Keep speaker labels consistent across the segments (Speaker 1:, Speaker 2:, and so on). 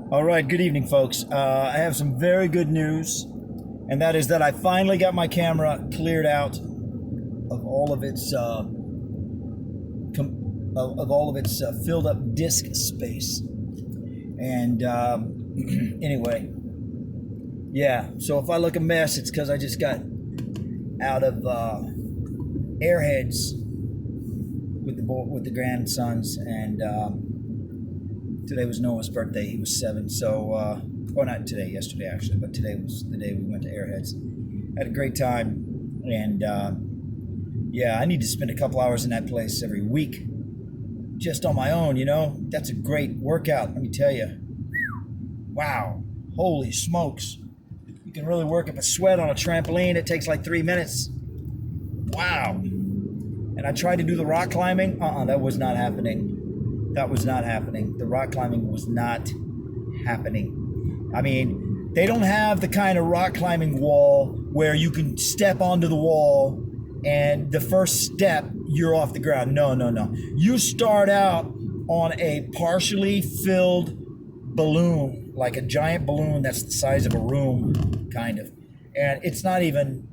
Speaker 1: All right, good evening, folks. I have some very good news, and that is that I finally got my camera cleared out of all of its filled up disk space. And anyway, yeah. So if I look a mess, it's because I just got out of Airheads with the grandsons, and today was Noah's birthday. He was 7. So, or not today, yesterday actually, but today was the day we went to Airheads. Had a great time, and yeah, I need to spend a couple hours in that place every week, just on my own. That's a great workout. Let me tell you. Wow, holy smokes! You can really work up a sweat on a trampoline. It takes like 3 minutes. Wow. And I tried to do the rock climbing. That was not happening. That was not happening. The rock climbing was not happening. I mean, they don't have the kind of rock climbing wall where you can step onto the wall and the first step, you're off the ground. No, no, no. You start out on a partially filled balloon, like a giant balloon that's the size of a room, kind of. And it's not even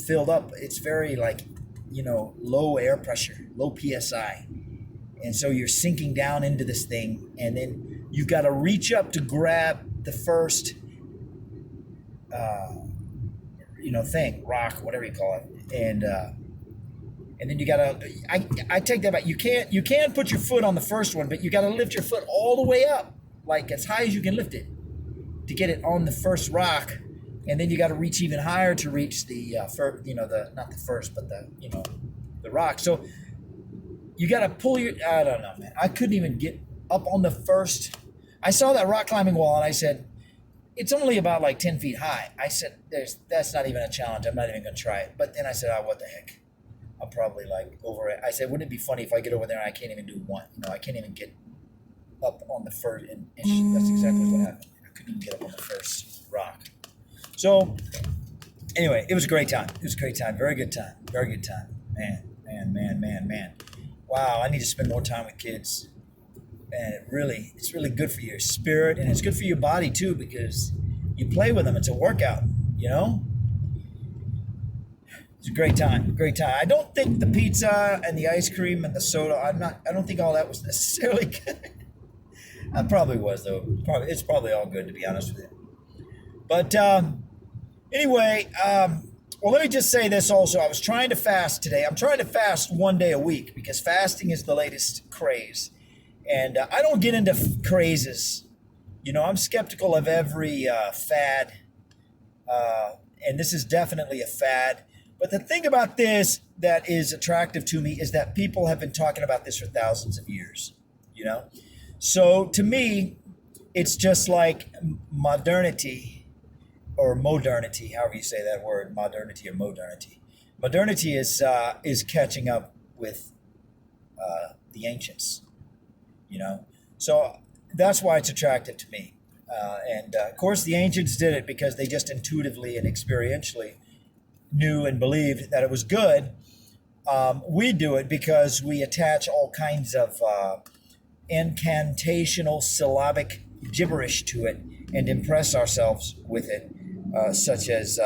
Speaker 1: filled up. It's very low air pressure, low PSI. And so you're sinking down into this thing, and then you've got to reach up to grab the first, thing, rock, whatever you call it. And then you gotta, I take that back. You can put your foot on the first one, but you gotta lift your foot all the way up, like as high as you can lift it to get it on the first rock. And then you got to reach even higher to reach the not the first, but the rock. So you got to pull I don't know, man. I couldn't even get up on the first. I saw that rock climbing wall and I said, it's only about like 10 feet high. I said, that's not even a challenge. I'm not even going to try it. But then I said, what the heck? I'm probably like over it. I said, wouldn't it be funny if I get over there and I can't even do one? I can't even get up on the first. And that's exactly what happened. I couldn't even get up on the first rock. So, anyway, it was a great time. It was a great time. Very good time. Very good time. Man. Wow, I need to spend more time with kids. And it's really good for your spirit, and it's good for your body too, because you play with them. It's a workout, It's a great time. Great time. I don't think the pizza and the ice cream and the soda, I don't think all that was necessarily good. It probably was, though. It's probably all good, to be honest with you. But anyway, well, let me just say this also. I was trying to fast today. I'm trying to fast one day a week because fasting is the latest craze. And I don't get into crazes. I'm skeptical of every fad. And this is definitely a fad. But the thing about this that is attractive to me is that people have been talking about this for thousands of years, So to me, it's just like modernity. Or modernity, however you say that word, modernity or modernity. Modernity is catching up with the ancients, So that's why it's attractive to me. And of course, the ancients did it because they just intuitively and experientially knew and believed that it was good. We do it because we attach all kinds of incantational syllabic gibberish to it and impress ourselves with it. Such as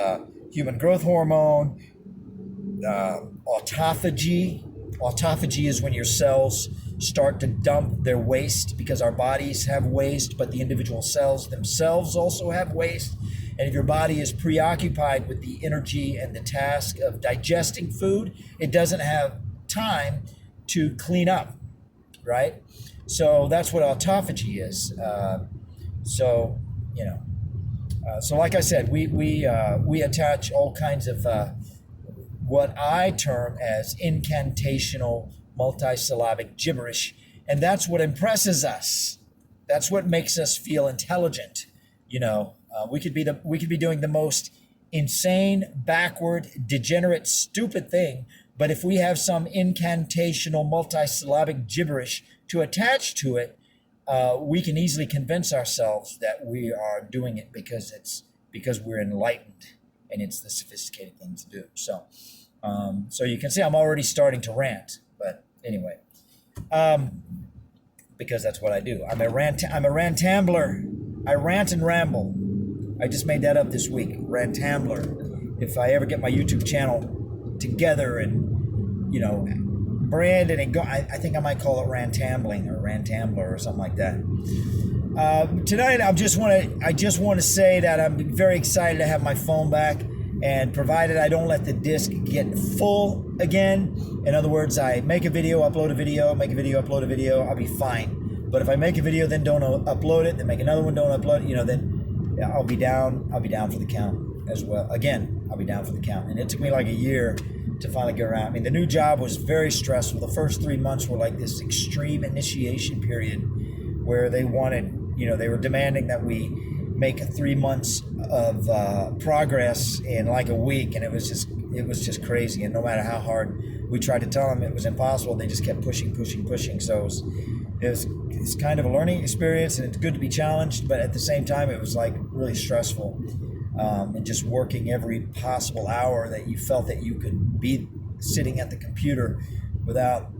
Speaker 1: human growth hormone, autophagy. Autophagy is when your cells start to dump their waste, because our bodies have waste, but the individual cells themselves also have waste. And if your body is preoccupied with the energy and the task of digesting food, it doesn't have time to clean up, right? So that's what autophagy is. So like I said, we attach all kinds of what I term as incantational multisyllabic gibberish, and that's what impresses us. That's what makes us feel intelligent. We could be doing the most insane, backward, degenerate, stupid thing, but if we have some incantational multisyllabic gibberish to attach to it, we can easily convince ourselves that we are doing it because we're enlightened, and it's the sophisticated thing to do. So you can see I'm already starting to rant, but anyway, because that's what I do. I'm a rantambler. I rant and ramble. I just made that up this week. Rantambler. If I ever get my YouTube channel together and, you know, branded and go, I think I might call it Rantambling or Rantambler or something like that. Tonight, I just want to say that I'm very excited to have my phone back, and provided I don't let the disc get full again. In other words, I make a video, upload a video, make a video, upload a video, I'll be fine. But if I make a video, then don't upload it, then make another one, don't upload it, you know, then I'll be down for the count as well. Again, I'll be down for the count. And it took me like a year to finally get around. I mean, the new job was very stressful. The first 3 months were like this extreme initiation period where they wanted, you know, they were demanding that we make 3 months of progress in like a week, and it was just crazy. And no matter how hard we tried to tell them it was impossible, they just kept pushing. So it's kind of a learning experience, and it's good to be challenged, but at the same time, it was like really stressful. And just working every possible hour that you felt that you could be sitting at the computer without,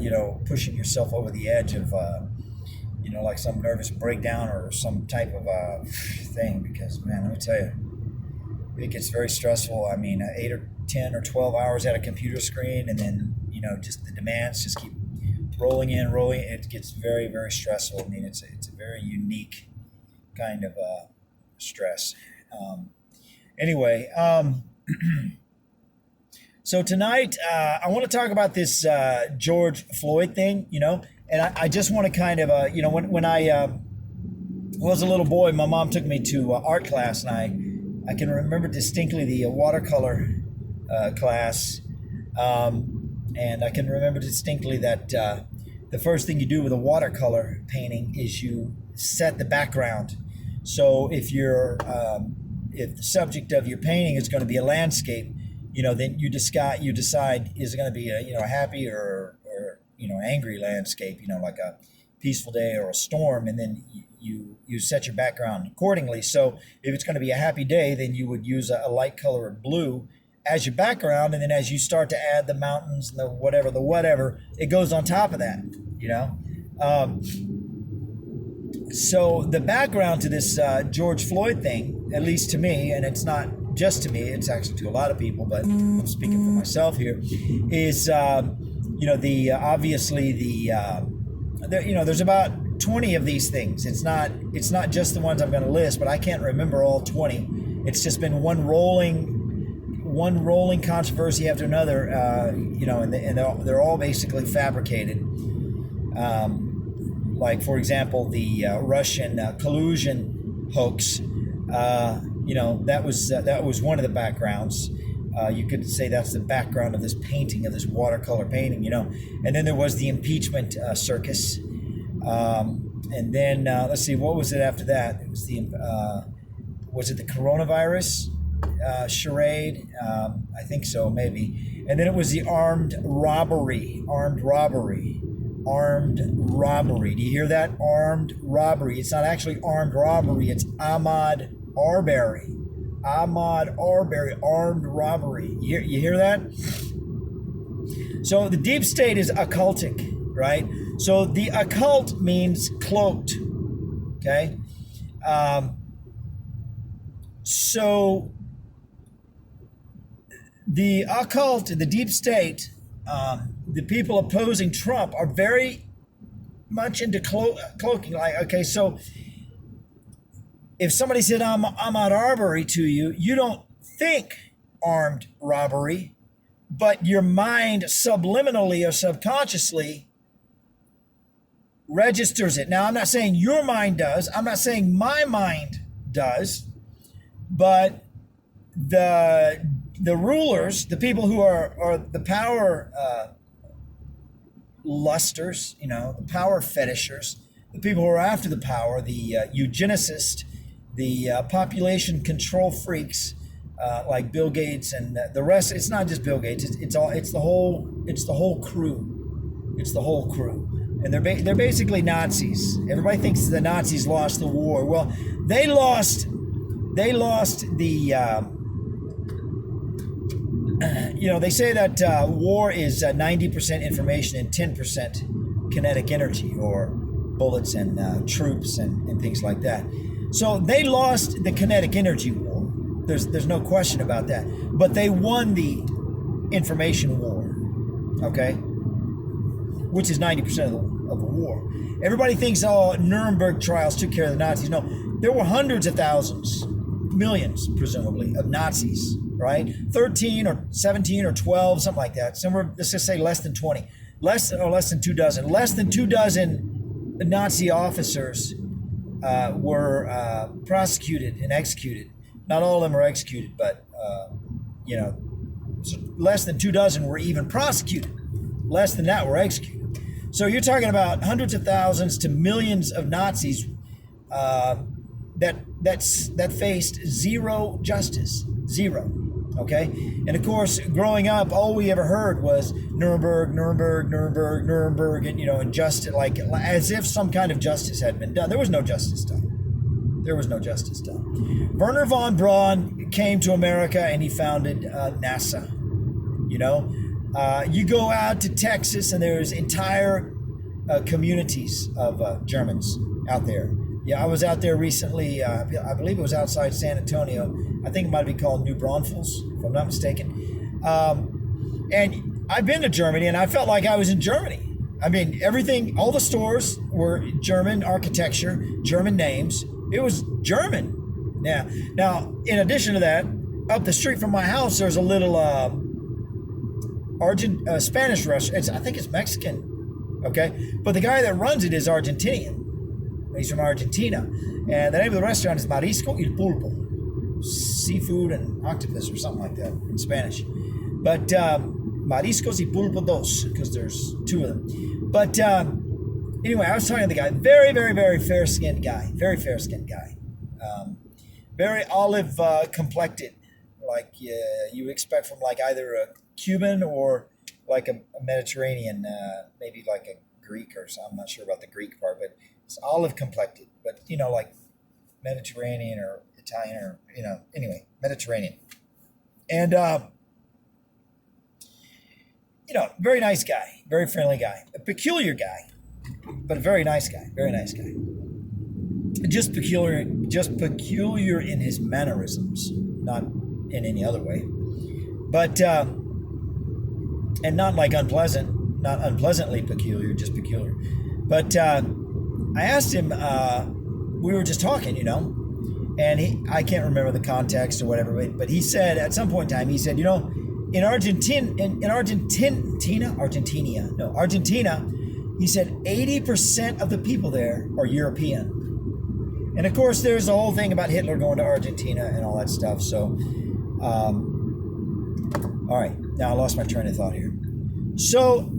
Speaker 1: you know, pushing yourself over the edge of, you know, like some nervous breakdown or some type of thing. Because, man, let me tell you, it gets very stressful. I mean, 8 or 10 or 12 hours at a computer screen, and then, you know, just the demands just keep rolling. It gets very, very stressful. I mean, it's a very unique kind of stress. Anyway, so tonight I want to talk about this George Floyd thing, you know, and I just want to kind of, you know, when I was a little boy, my mom took me to art class, and I can remember distinctly the watercolor class, and I can remember distinctly that the first thing you do with a watercolor painting is you set the background. So if the subject of your painting is going to be a landscape, you know, then you decide is it going to be a, you know, a happy or you know, angry landscape, you know, like a peaceful day or a storm, and then you set your background accordingly. So if it's going to be a happy day, then you would use a light color of blue as your background, and then as you start to add the mountains and the whatever, it goes on top of that, you know. So the background to this George Floyd thing, at least to me, and it's not just to me, it's actually to a lot of people, but I'm speaking for myself here, is, you know, obviously you know, there's about 20 of these things. It's not just the ones I'm going to list, but I can't remember all 20. It's just been one rolling controversy after another, you know, and they're all basically fabricated. Like, for example, the Russian collusion hoax, you know, that was one of the backgrounds. You could say that's the background of this painting, of this watercolor painting, you know. And then there was the impeachment circus. And then, let's see, what was it after that? It was was it the coronavirus charade? I think so, maybe. And then it was the armed robbery. Do you hear that? Armed robbery. It's not actually armed robbery. It's Ahmaud Arbery. Armed robbery. You hear that? So the deep state is occultic, right? So the occult means cloaked, okay? So the occult, the deep state, the people opposing Trump are very much into cloaking. Like, okay, so if somebody said Ahmaud Arbery to you, you don't think armed robbery, but your mind subliminally or subconsciously registers it. Now, I'm not saying your mind does. I'm not saying my mind does, but the rulers, the people who are the power lusters, you know, the power fetishers, the people who are after the power, the eugenicists, the population control freaks, like Bill Gates and the rest. It's not just Bill Gates. It's the whole crew, and they're basically Nazis. Everybody thinks the Nazis lost the war. Well, they lost the. You know, they say that war is 90% information and 10% kinetic energy, or bullets and troops and things like that. So they lost the kinetic energy war. There's no question about that. But they won the information war, okay? Which is 90% of the war. Everybody thinks, oh, Nuremberg trials took care of the Nazis. No, there were hundreds of thousands, millions, presumably, of Nazis, right? 13 or 17 or 12, something like that. Somewhere, let's just say less than 20. Less than 2 dozen. Less than 2 dozen Nazi officers were prosecuted and executed. Not all of them were executed, but, less than 2 dozen were even prosecuted. Less than that were executed. So you're talking about hundreds of thousands to millions of Nazis that faced zero justice. Zero. Okay? And of course, growing up, all we ever heard was Nuremberg, and, and justice, like as if some kind of justice had been done. There was no justice done. There was no justice done. Werner von Braun came to America and he founded NASA. You go out to Texas and there's entire communities of Germans out there. Yeah, I was out there recently. I believe it was outside San Antonio. I think it might be called New Braunfels, if I'm not mistaken. And I've been to Germany, and I felt like I was in Germany. I mean, everything, all the stores were German architecture, German names. It was German. Yeah. Now, in addition to that, up the street from my house, there's a little Spanish restaurant. I think it's Mexican, okay? But the guy that runs it is Argentinian. He's from Argentina. And the name of the restaurant is Marisco y Pulpo. Seafood and octopus or something like that in Spanish. But Mariscos y Pulpo dos, because there's 2 of them. But anyway, I was talking to the guy. Very, very, very fair-skinned guy. Very fair-skinned guy. Very olive complected, like you expect from like either a Cuban or like a Mediterranean, maybe like a Greek or something. I'm not sure about the Greek part, but it's olive complected, but like Mediterranean or Italian or anyway, Mediterranean. And very nice guy, very friendly guy, a peculiar guy, but a very nice guy, very nice guy. Just peculiar in his mannerisms, not in any other way. But and not like unpleasant, not unpleasantly peculiar, just peculiar. But I asked him, we were just talking, and I can't remember the context or whatever, but he said at some point in time, he said, in Argentina, he said 80% of the people there are European. And of course, there's the whole thing about Hitler going to Argentina and all that stuff. So, all right, now I lost my train of thought here. So,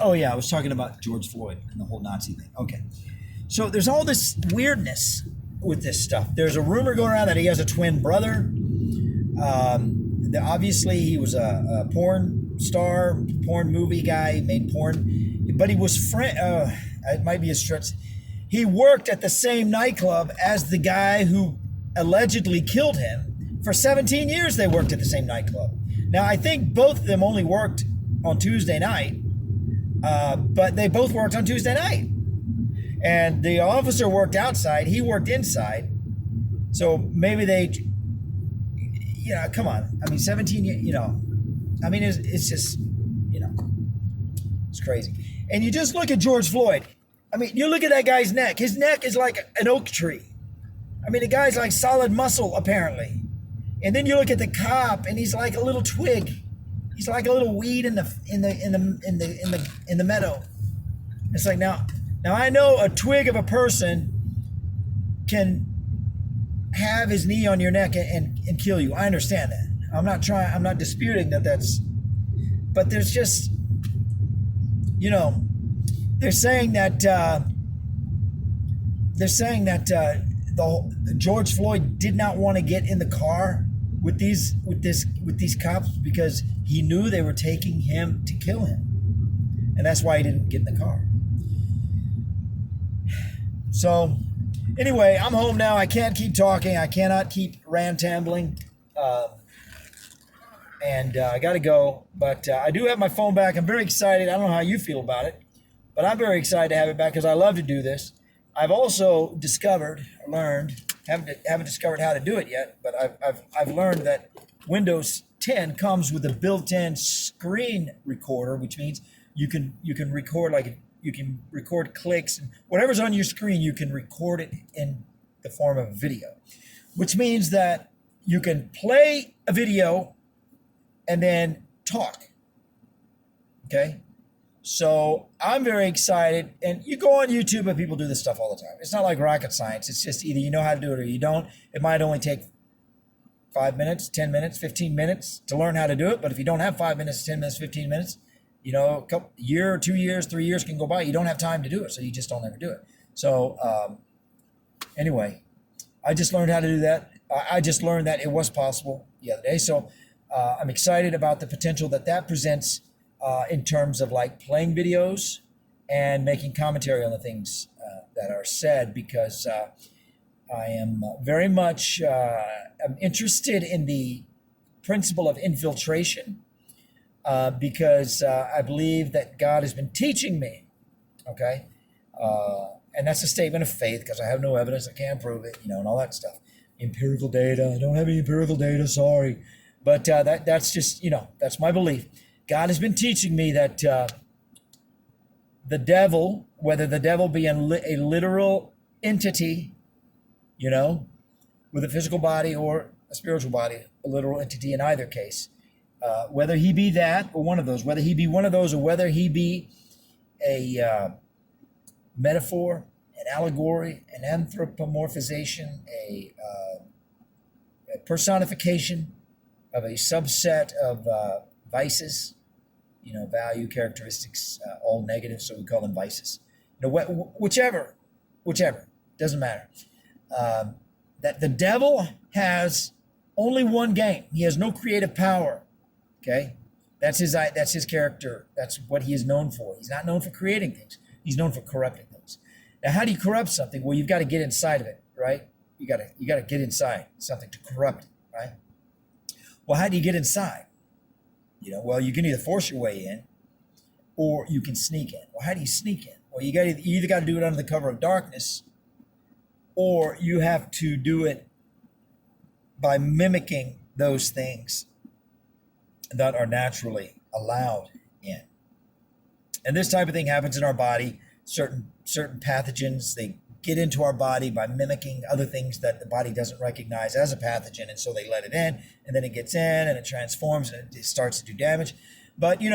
Speaker 1: oh yeah, I was talking about George Floyd and the whole Nazi thing. Okay. So there's all this weirdness with this stuff. There's a rumor going around that he has a twin brother. Obviously, he was a porn star, porn movie guy, made porn. But he was it might be a stretch. He worked at the same nightclub as the guy who allegedly killed him. For 17 years, they worked at the same nightclub. Now, I think both of them only worked on Tuesday night. But they both worked on Tuesday night. And the officer worked outside. He worked inside. So maybe they, come on. I mean, 17, I mean, it's just, it's crazy. And you just look at George Floyd. I mean, you look at that guy's neck. His neck is like an oak tree. I mean, the guy's like solid muscle, apparently. And then you look at the cop, and he's like a little twig. He's like a little weed in the meadow. It's like now I know a twig of a person can have his knee on your neck and kill you. I understand that. I'm not disputing that's, but there's just, they're saying that the George Floyd did not want to get in the car with these cops because he knew they were taking him to kill him, and that's why he didn't get in the car. So, anyway, I'm home now. I can't keep talking. I cannot keep rantambling. and I got to go. But I do have my phone back. I'm very excited. I don't know how you feel about it, but I'm very excited to have it back because I love to do this. I've also learned, haven't discovered how to do it yet, but I've learned that Windows 10 comes with a built-in screen recorder, which means you can record, like you can record clicks and whatever's on your screen, you can record it in the form of a video, which means that you can play a video and then talk. Okay? So I'm very excited. And you go on YouTube and people do this stuff all the time. It's not like rocket science. It's just either you know how to do it or you don't. It might only take 5 minutes, 10 minutes, 15 minutes to learn how to do it. But if you don't have 5 minutes, 10 minutes, 15 minutes, a year, 2 years, 3 years can go by. You don't have time to do it. So you just don't ever do it. So anyway, I just learned how to do that. I just learned that it was possible the other day. So I'm excited about the potential that presents in terms of like playing videos and making commentary on the things that are said, because I am very much I'm interested in the principle of infiltration because I believe that God has been teaching me, okay? And that's a statement of faith because I have no evidence, I can't prove it, and all that stuff. Empirical data, I don't have any empirical data, sorry. But that's just, that's my belief. God has been teaching me that the devil, whether the devil be a literal entity, with a physical body or a spiritual body, a literal entity in either case, whether he be that or one of those, whether he be one of those or whether he be a metaphor, an allegory, an anthropomorphization, a personification of a subset of vices, value characteristics, all negative, so we call them vices. Whichever, doesn't matter. That the devil has only one game. He has no creative power. Okay, that's his character. That's what he is known for. He's not known for creating things. He's known for corrupting things. Now, how do you corrupt something? Well, you've got to get inside of it, right? You got to get inside something to corrupt it, right? Well, how do you get inside? Well, you can either force your way in, or you can sneak in. Well, how do you sneak in? Well, you either got to do it under the cover of darkness, or you have to do it by mimicking those things that are naturally allowed in. And this type of thing happens in our body. Certain pathogens, they get into our body by mimicking other things that the body doesn't recognize as a pathogen, and so they let it in, and then it gets in and it transforms and it starts to do damage. But in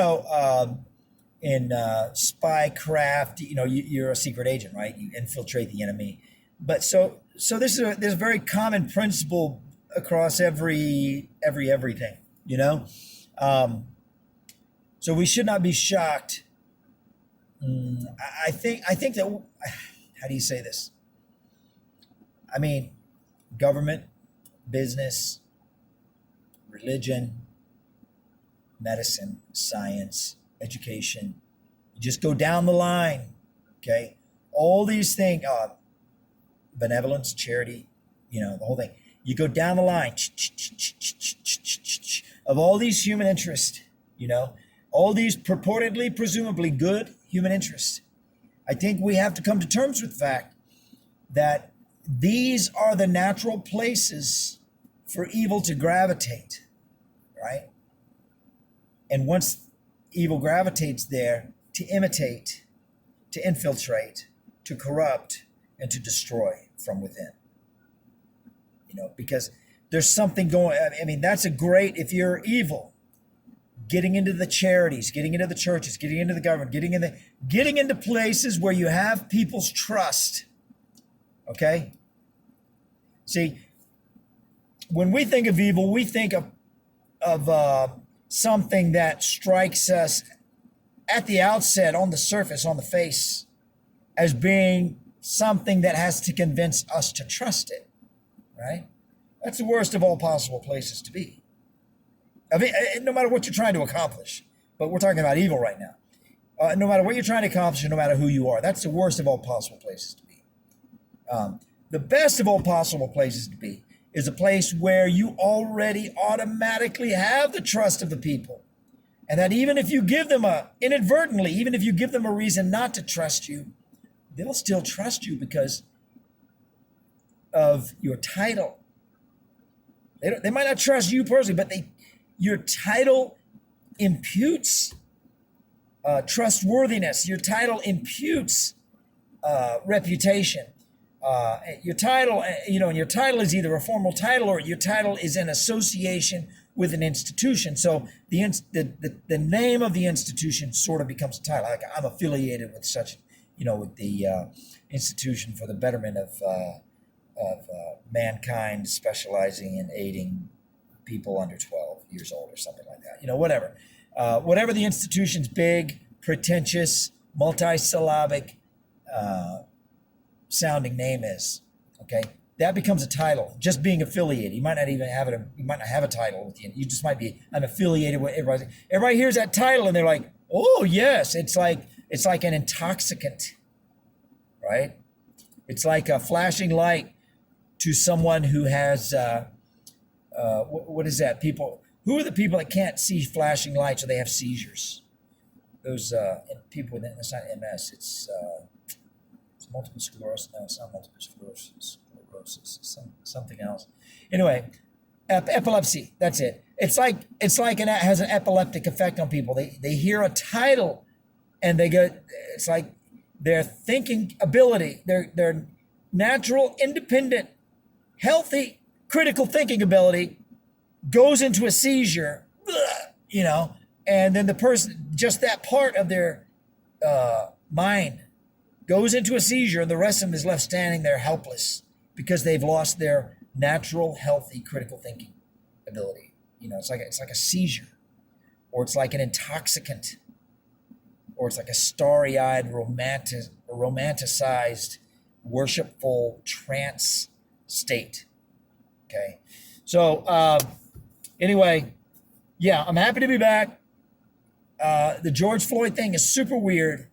Speaker 1: spycraft, you're a secret agent, right? You infiltrate the enemy. But so there's a very common principle across everything, so we should not be shocked. I think that, how do you say this? I mean, government, business, religion, medicine, science, education, you just go down the line, okay? All these things, benevolence, charity, the whole thing. You go down the line of all these human interests, all these purportedly, presumably good human interests. I think we have to come to terms with the fact that these are the natural places for evil to gravitate, right? And once evil gravitates there, to imitate, to infiltrate, to corrupt, and to destroy from within. Because there's something going, that's a great, if you're evil, getting into the charities, getting into the churches, getting into the government, getting into places where you have people's trust. Okay? See, when we think of evil, we think of something that strikes us at the outset, on the surface, on the face, as being something that has to convince us to trust it, right? That's the worst of all possible places to be. No matter what you're trying to accomplish, but we're talking about evil right now. No matter what you're trying to accomplish, and no matter who you are, that's the worst of all possible places to be. The best of all possible places to be is a place where you already automatically have the trust of the people. And that even if you give them inadvertently, even if you give them a reason not to trust you, they'll still trust you because of your title. They might not trust you personally, but your title imputes trustworthiness. Your title imputes reputation. Your title, and your title is either a formal title or your title is an association with an institution. So the name of the institution sort of becomes a title. Like I'm affiliated with such, with the institution for the betterment of mankind, specializing in aiding people under 12 years old or something like that. Whatever. Whatever the institution's big, pretentious, multisyllabic sounding name is, okay? That becomes a title. Just being affiliated. You might not even have it. You might not have a title with you. You just might be. I'm affiliated with everybody. Everybody hears that title and they're like, "Oh yes!" It's like an intoxicant, right? It's like a flashing light to someone who has. What is that? People. Who are the people that can't see flashing lights or they have seizures? Those people with it's not MS. It's multiple sclerosis. No, it's not multiple sclerosis. Something else. Anyway, epilepsy. That's it. It has an epileptic effect on people. They hear a title, and they go. It's like their thinking ability, their natural, independent, healthy, critical thinking ability goes into a seizure. And then the person, just that part of their mind, goes into a seizure, and the rest of them is left standing there helpless, because they've lost their natural, healthy, critical thinking ability. It's like a seizure, or it's like an intoxicant, or it's like a starry-eyed, romanticized, worshipful trance state. Okay, so anyway, yeah, I'm happy to be back. The George Floyd thing is super weird,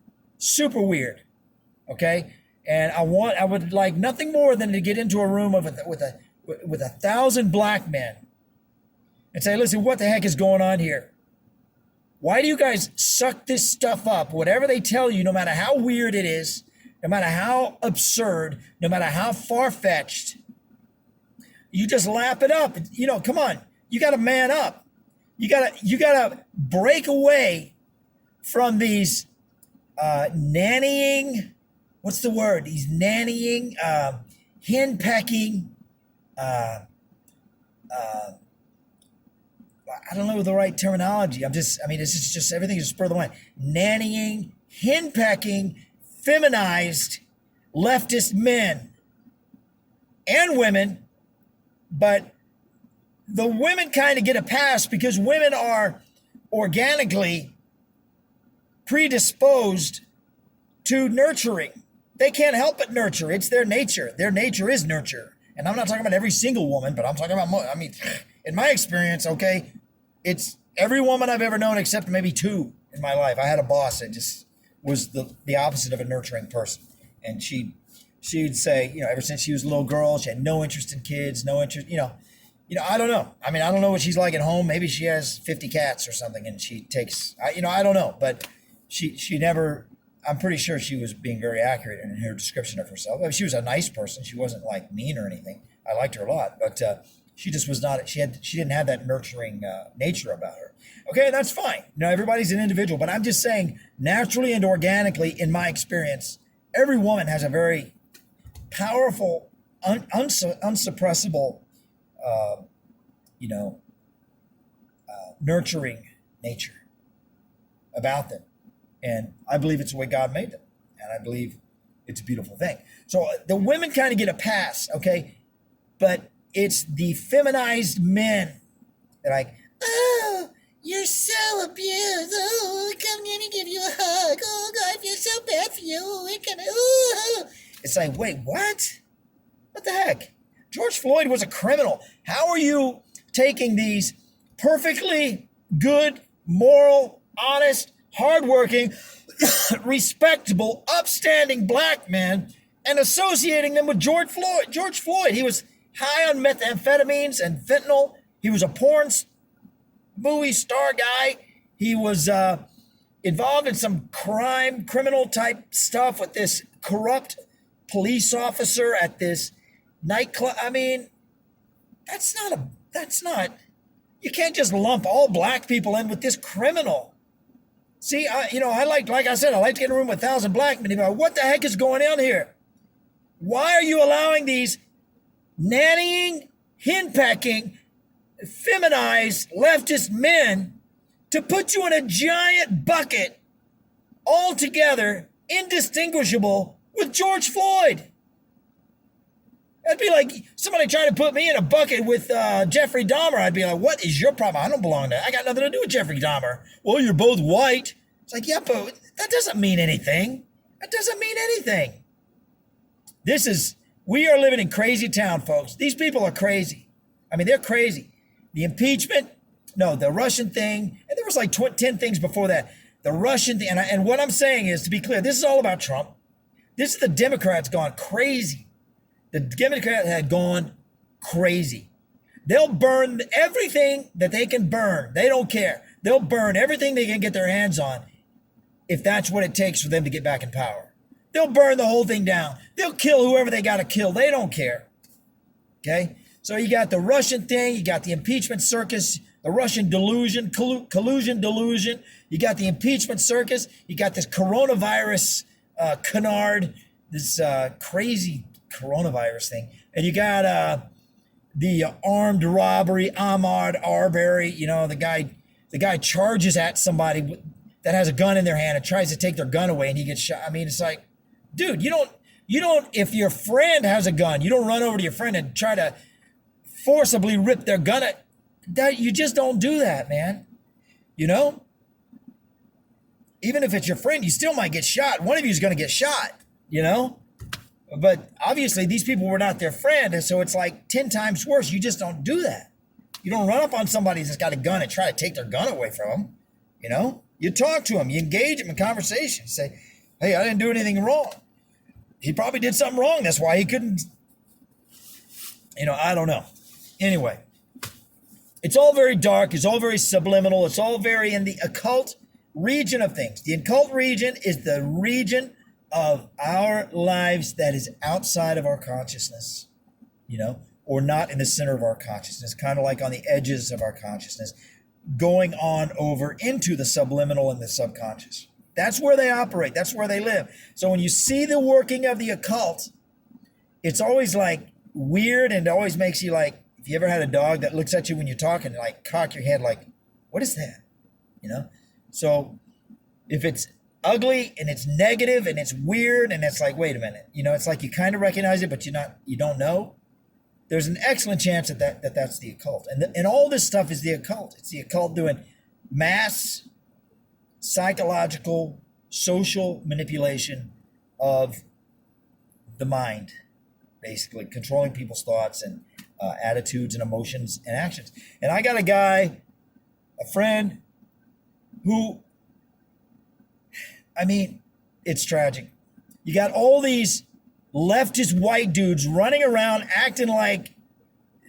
Speaker 1: okay. And I would like nothing more than to get into a room with 1,000 black men and say, listen, what the heck is going on here? Why do you guys suck this stuff up? Whatever they tell you, no matter how weird it is, no matter how absurd, no matter how far-fetched, you just lap it up. Come on, you got to man up. You gotta break away from these nannying. What's the word? These nannying, henpecking. I don't know the right terminology. This is just everything is spur of the moment. Nannying, henpecking, feminized leftist men and women, but the women kind of get a pass because women are organically predisposed to nurturing. They can't help but nurture. It's their nature. Their nature is nurture. And I'm not talking about every single woman, but I'm talking about, in my experience, okay, it's every woman I've ever known except maybe 2 in my life. I had a boss that just was the opposite of a nurturing person. And she'd say, ever since she was a little girl, she had no interest in kids, no interest, I don't know. I don't know what she's like at home. Maybe she has 50 cats or something and she takes, I don't know. But she never, I'm pretty sure she was being very accurate in her description of herself. She was a nice person. She wasn't like mean or anything. I liked her a lot, but she just was not, she didn't have that nurturing nature about her. Okay, that's fine. Everybody's an individual, but I'm just saying naturally and organically, in my experience, every woman has a very powerful, unsuppressible, nurturing nature about them. And I believe it's the way God made them. And I believe it's a beautiful thing. So the women kind of get a pass, okay? But it's the feminized men that are like, oh, you're so abused. Oh, come in and give you a hug. Oh, God, I feel so bad for you. It's like, wait, what? What the heck? George Floyd was a criminal. How are you taking these perfectly good, moral, honest, hardworking, respectable, upstanding black men and associating them with George Floyd? George Floyd, he was high on methamphetamines and fentanyl. He was a porn movie star guy. He was involved in some criminal type stuff with this corrupt police officer at this nightclub. I mean, that's not, you can't just lump all black people in with this criminal. See, I like I said, I like to get in a room with 1,000 black men. What the heck is going on here? Why are you allowing these nannying, henpecking, feminized leftist men to put you in a giant bucket altogether indistinguishable with George Floyd? That'd be like somebody trying to put me in a bucket with Jeffrey Dahmer. I'd be like, what is your problem? I don't belong there. I got nothing to do with Jeffrey Dahmer. Well, you're both white. It's like, yeah, but that doesn't mean anything. That doesn't mean anything. We are living in crazy town, folks. These people are crazy. I mean, they're crazy. The impeachment, the Russian thing, and there was like 10 things before that. The Russian thing, and what I'm saying is, to be clear, this is all about Trump. This is the Democrats gone crazy. The Democrats had gone crazy. They'll burn everything that they can burn. They don't care. They'll burn everything they can get their hands on if that's what it takes for them to get back in power. They'll burn the whole thing down. They'll kill whoever they got to kill. They don't care. Okay? So you got the Russian thing. You got the impeachment circus, the Russian delusion, collusion delusion. You got the impeachment circus. You got this coronavirus canard, this crazy coronavirus thing. And you got the armed robbery, Ahmaud Arbery. The guy charges at somebody that has a gun in their hand and tries to take their gun away, and he gets shot. I mean, it's like, dude, you don't, if your friend has a gun, you don't run over to your friend and try to forcibly rip their gun that you just don't do that, man. Even if it's your friend, you still might get shot. One of you is going to get shot, but obviously these people were not their friend. And so it's like 10 times worse. You just don't do that. You don't run up on somebody that's got a gun and try to take their gun away from them. You talk to them, you engage them in conversation. You say, hey, I didn't do anything wrong. He probably did something wrong. That's why he couldn't, I don't know. Anyway, it's all very dark. It's all very subliminal. It's all very in the occult region of things. The occult region is the region of our lives that is outside of our consciousness, or not in the center of our consciousness, kind of like on the edges of our consciousness, going on over into the subliminal and the subconscious. That's where they operate. That's where they live. So when you see the working of the occult, it's always like weird, and it always makes you like, if you ever had a dog that looks at you when you're talking, like cock your head like, what is that? So if it's ugly and it's negative and it's weird and it's like, wait a minute, it's like you kind of recognize it, but you don't know. There's an excellent chance that's the occult. And all this stuff is the occult. It's the occult doing mass psychological, social manipulation of the mind, basically controlling people's thoughts and attitudes and emotions and actions. And I got a friend who, it's tragic. You got all these leftist white dudes running around acting like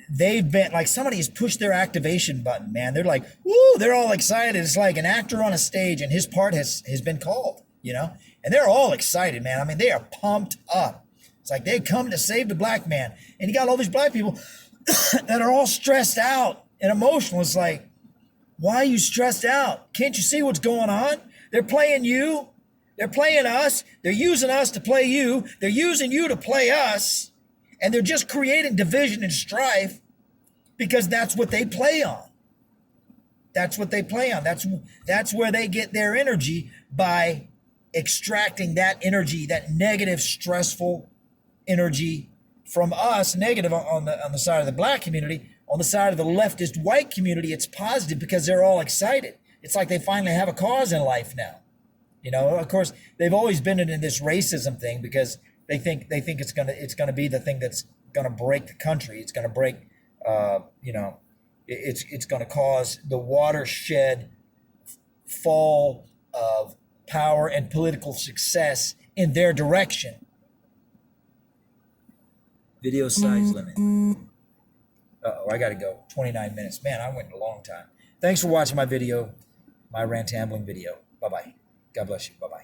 Speaker 1: they've been, like somebody has pushed their activation button, man. They're like, woo, they're all excited. It's like an actor on a stage and his part has been called, and they're all excited, man. They are pumped up. It's like they come to save the black man. And you got all these black people that are all stressed out and emotional. It's like, why are you stressed out? Can't you see what's going on? They're playing you. They're playing us. They're using us to play you. They're using you to play us. And they're just creating division and strife because that's what they play on. That's what they play on. That's where they get their energy, by extracting that energy, that negative, stressful energy from us, negative on the side of the black community. On the side of the leftist white community, it's positive because they're all excited. It's like they finally have a cause in life now. Of course, they've always been in this racism thing because they think it's gonna be the thing that's gonna break the country. It's gonna break, it's gonna cause the watershed fall of power and political success in their direction. Video size limit. Uh-oh, I got to go. 29 minutes. Man, I went a long time. Thanks for watching my video, my rantambling video. Bye-bye. God bless you. Bye-bye.